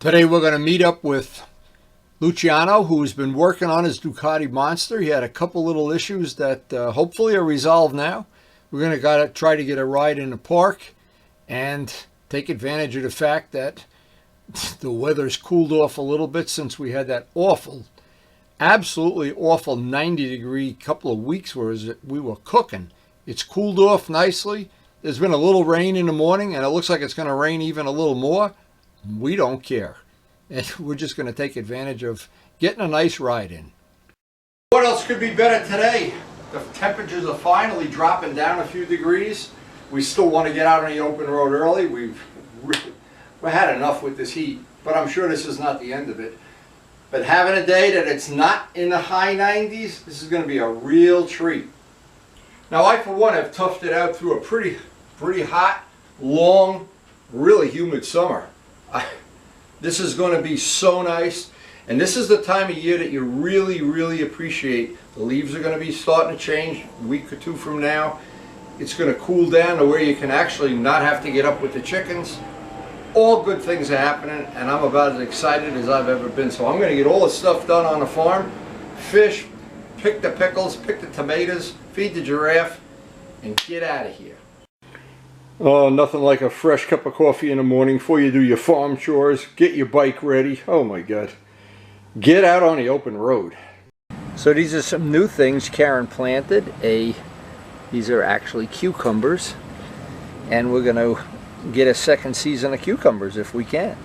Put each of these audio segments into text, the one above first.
Today we're going to meet up with Luciano, who's been working on his Ducati Monster. He had a couple little issues that hopefully are resolved now. We're going to try to get a ride in the park and take advantage of the fact that the weather's cooled off a little bit since we had that absolutely awful 90-degree couple of weeks where we were cooking. It's cooled off nicely. There's been a little rain in the morning, and it looks like it's going to rain even a little more. We don't care. And we're just going to take advantage of getting a nice ride in. What else could be better today? The temperatures are finally dropping down a few degrees. We still want to get out on the open road early. We've had enough with this heat, but I'm sure this is not the end of it. But having a day that it's not in the high 90s, this is going to be a real treat. Now, I, for one, have toughed it out through a pretty hot, long, really humid summer. This is going to be so nice, and this is the time of year that you really appreciate. The leaves are going to be starting to change a week or two from now. It's going to cool down to where you can actually not have to get up with the chickens. All good things are happening, and I'm about as excited as I've ever been. So I'm going to get all the stuff done on the farm, fish, pick the pickles, pick the tomatoes, feed the giraffe, and get out of here. Oh, nothing like a fresh cup of coffee in the morning before you do your farm chores. Get your bike ready. Oh my God. Get out on the open road. So these are some new things Karen planted. These are actually cucumbers. And we're going to get a second season of cucumbers if we can.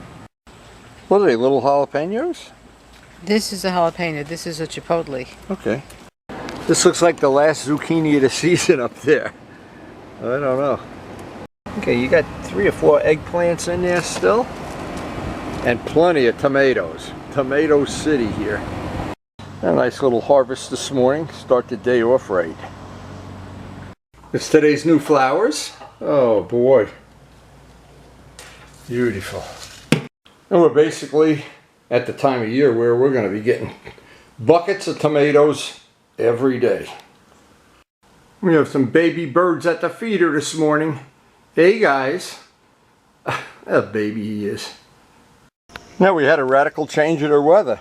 What are they, little jalapenos? This is a jalapeno. This is a chipotle. Okay. This looks like the last zucchini of the season up there. I don't know. Okay, you got 3 or 4 eggplants in there still, and plenty of tomatoes. Tomato City here. A nice little harvest this morning. Start the day off right. It's today's new flowers. Oh boy. Beautiful. And we're basically at the time of year where we're going to be getting buckets of tomatoes every day. We have some baby birds at the feeder this morning. Hey guys, a baby he is. Now we had a radical change in our weather.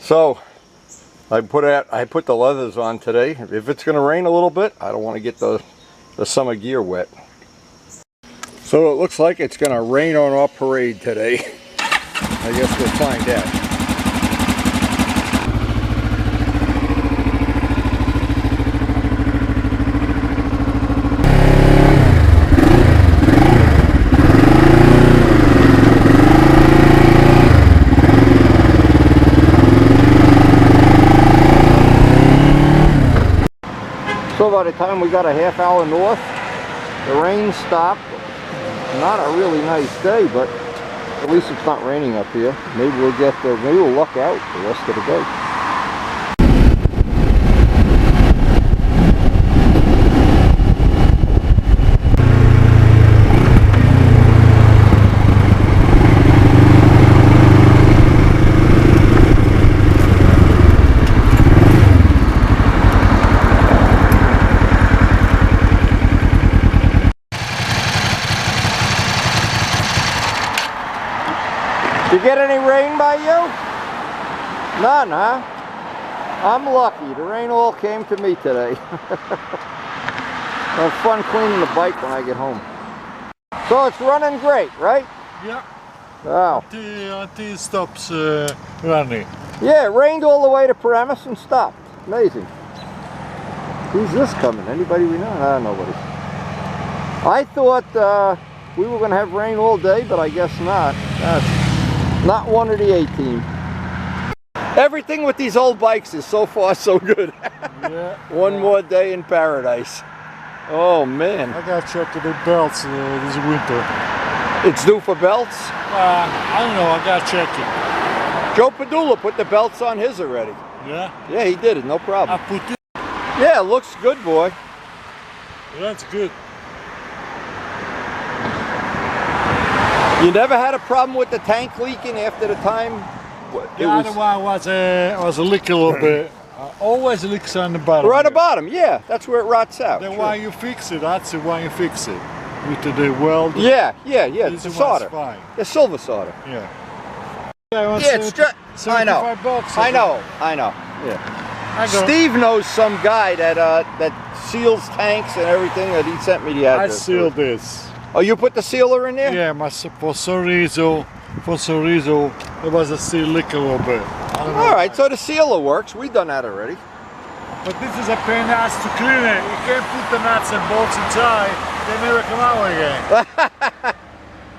So I put the leathers on today. If it's going to rain a little bit, I don't want to get the summer gear wet. So it looks like it's going to rain on our parade today. I guess we'll find out. So by the time we got a half hour north, the rain stopped. Not a really nice day, but at least it's not raining up here. Maybe we'll luck out the rest of the day. Did you get any rain by you? None, huh? I'm lucky. The rain all came to me today. Have fun cleaning the bike when I get home. So it's running great, right? Yeah. Wow. Until it stops running. Yeah, it rained all the way to Paramus and stopped. Amazing. Who's this coming? Anybody we know? No, nobody. I thought we were going to have rain all day, but I guess not. Not one of the 18. Everything with these old bikes is so far so good. Yeah. One more day in paradise. Oh man. I gotta check the belts this winter. It's due for belts? I don't know, I gotta check it. Joe Padula put the belts on his already. Yeah? Yeah, he did it, no problem. I put it. Yeah, it looks good, boy. That's good. You never had a problem with the tank leaking after the time? The other one was a leak a little bit. Always leaks on the bottom. Right at the here. bottom, yeah. That's where it rots out. Then Sure. why you fix it? That's why you fix it. With the weld. Yeah. It's This a one's solder. fine. Yeah, silver solder. Yeah. Yeah, Yeah, it's just. I know. $75. I know. Yeah. I go. Steve knows some guy that seals tanks and everything that he sent me the I address. sealed this. Oh, you put the sealer in there? Yeah, for some reason, there was a seal leak a little bit. I don't know All right, why. so the sealer works. We've done that already. But this is a pain in the ass to clean it. You can't put the nuts and bolts inside. They never come out again.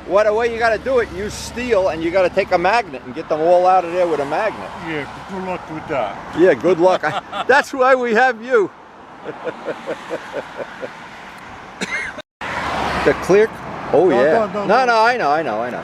What the way you got to do it? Use steel, and you got to take a magnet and get them all out of there with a magnet. Yeah, good luck with that. Yeah, good luck. That's why we have you. The clear. Oh No, yeah. no, No, no. I know.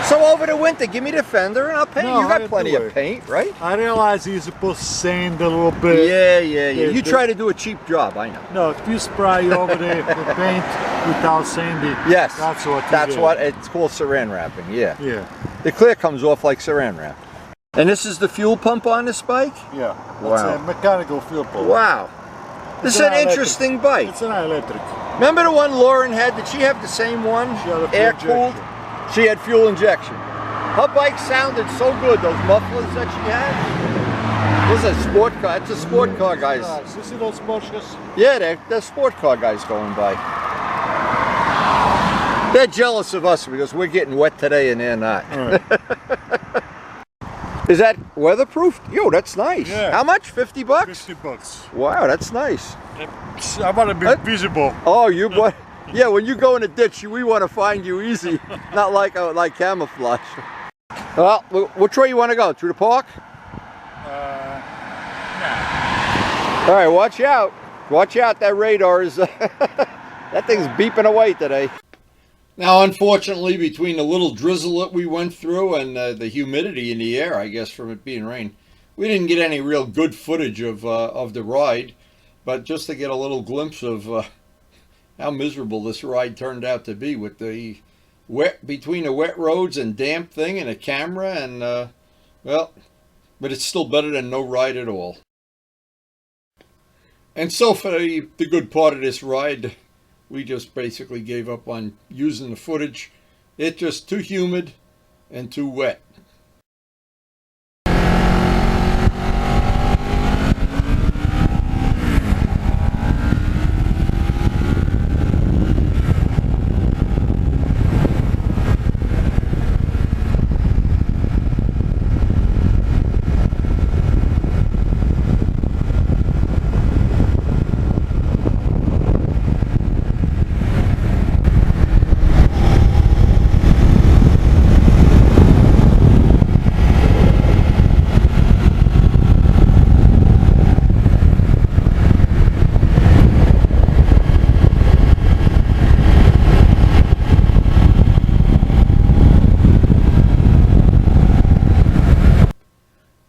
So over the winter, give me the fender and I'll paint. No, You got I plenty do of it. paint, right? I realize you're supposed to sand a little bit. Yeah. Yeah, You the- try to do a cheap job, I know. No, if you spray over the paint without sanding, Yes. that's what you That's do. what it's called, saran wrapping. Yeah. Yeah, The clear comes off like saran wrap. And this is the fuel pump on this bike? yeah. That's Wow. a mechanical fuel pump. Wow. This is It's an an electric. interesting bike. It's an electric. Remember the one Lauren had? Did she have the same one? She had a fuel Air cooled? injection. She had fuel injection. Her bike sounded so good, those mufflers that she had. This is a sport car. It's a sport car, guys. Nice. You see those Porsches? Yeah, they're sport car guys going by. They're jealous of us because we're getting wet today and they're not. All right. Is that weatherproof? Yo, that's nice. Yeah. How much? 50 bucks? $50. Wow, that's nice. I want to be What? visible. Oh, you boy. Yeah, when you go in a ditch, we want to find you easy, not like camouflage. Well, which way you want to go? Through the park? All right, watch out. Watch out, that radar is, that thing's beeping away today. Now, unfortunately, between the little drizzle that we went through and the humidity in the air, I guess, from it being rain, we didn't get any real good footage of the ride. But just to get a little glimpse of how miserable this ride turned out to be with the between the wet roads and damp thing and a camera and, well, but it's still better than no ride at all. And so for the good part of this ride, we just basically gave up on using the footage. It's just too humid and too wet.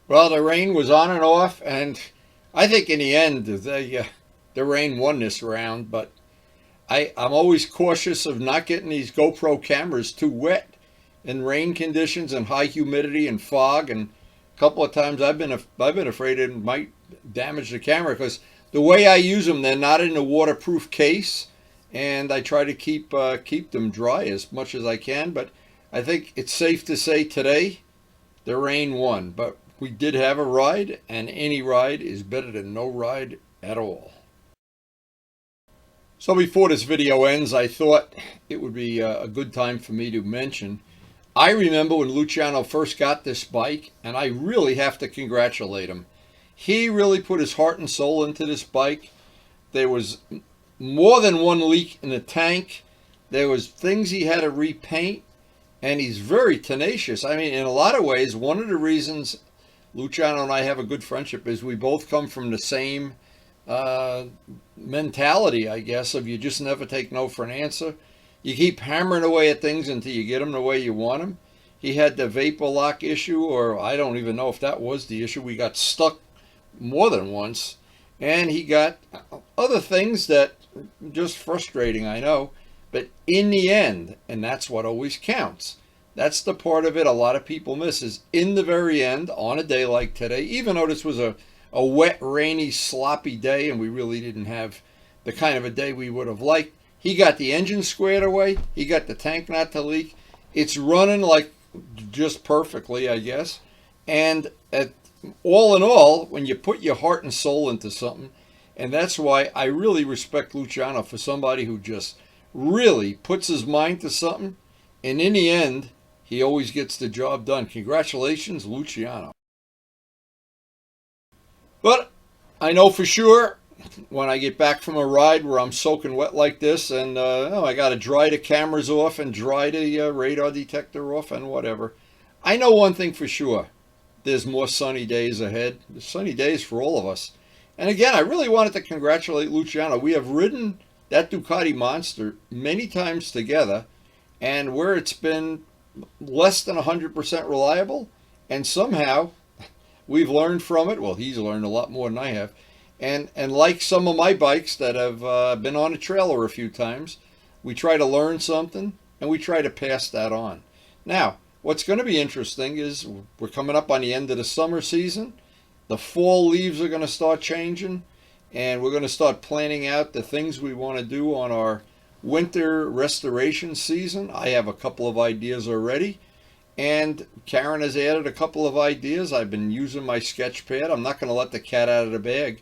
Well, the rain was on and off, and I think in the end, the rain won this round, but I'm always cautious of not getting these GoPro cameras too wet in rain conditions and high humidity and fog, and a couple of times I've been afraid it might damage the camera because the way I use them, they're not in a waterproof case, and I try to keep them dry as much as I can, but I think it's safe to say today the rain won, but we did have a ride, and any ride is better than no ride at all. So before this video ends, I thought it would be a good time for me to mention, I remember when Luciano first got this bike, and I really have to congratulate him. He really put his heart and soul into this bike. There was more than one leak in the tank. There was things he had to repaint, and he's very tenacious. I mean, in a lot of ways, one of the reasons Luciano and I have a good friendship is we both come from the same mentality, I guess, of you just never take no for an answer. You keep hammering away at things until you get them the way you want them. He had the vapor lock issue, or I don't even know if that was the issue. We got stuck more than once. And he got other things that just frustrating, I know. But in the end, and that's what always counts, that's the part of it a lot of people miss, is in the very end, on a day like today, even though this was a a wet, rainy, sloppy day, and we really didn't have the kind of a day we would have liked. He got the engine squared away. He got the tank not to leak. It's running like just perfectly, I guess. And all in all, when you put your heart and soul into something, and that's why I really respect Luciano, for somebody who just really puts his mind to something, and in the end, he always gets the job done. Congratulations, Luciano. But I know for sure when I get back from a ride where I'm soaking wet like this, and I got to dry the cameras off and dry the radar detector off and whatever, I know one thing for sure. There's more sunny days ahead. There's sunny days for all of us. And again, I really wanted to congratulate Luciano. We have ridden that Ducati Monster many times together, and where it's been less than 100% reliable, and somehow we've learned from it. Well, he's learned a lot more than I have. And like some of my bikes that have been on a trailer a few times, we try to learn something, and we try to pass that on. Now, what's going to be interesting is we're coming up on the end of the summer season. The fall leaves are going to start changing, and we're going to start planning out the things we want to do on our winter restoration season. I have a couple of ideas already, and Karen has added a couple of ideas. I've been using my sketch pad. I'm not going to let the cat out of the bag.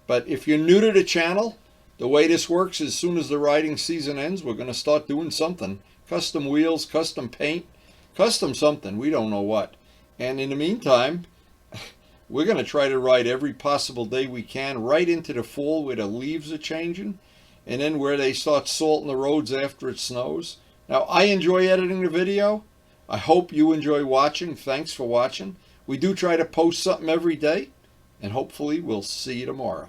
But if you're new to the channel, the way this works, as soon as the riding season ends, we're going to start doing something. Custom wheels, custom paint, custom something. We don't know what. And in the meantime, we're going to try to ride every possible day we can, right into the fall where the leaves are changing, and then where they start salting the roads after it snows. Now, I enjoy editing the video. I hope you enjoy watching. Thanks for watching. We do try to post something every day, and hopefully we'll see you tomorrow.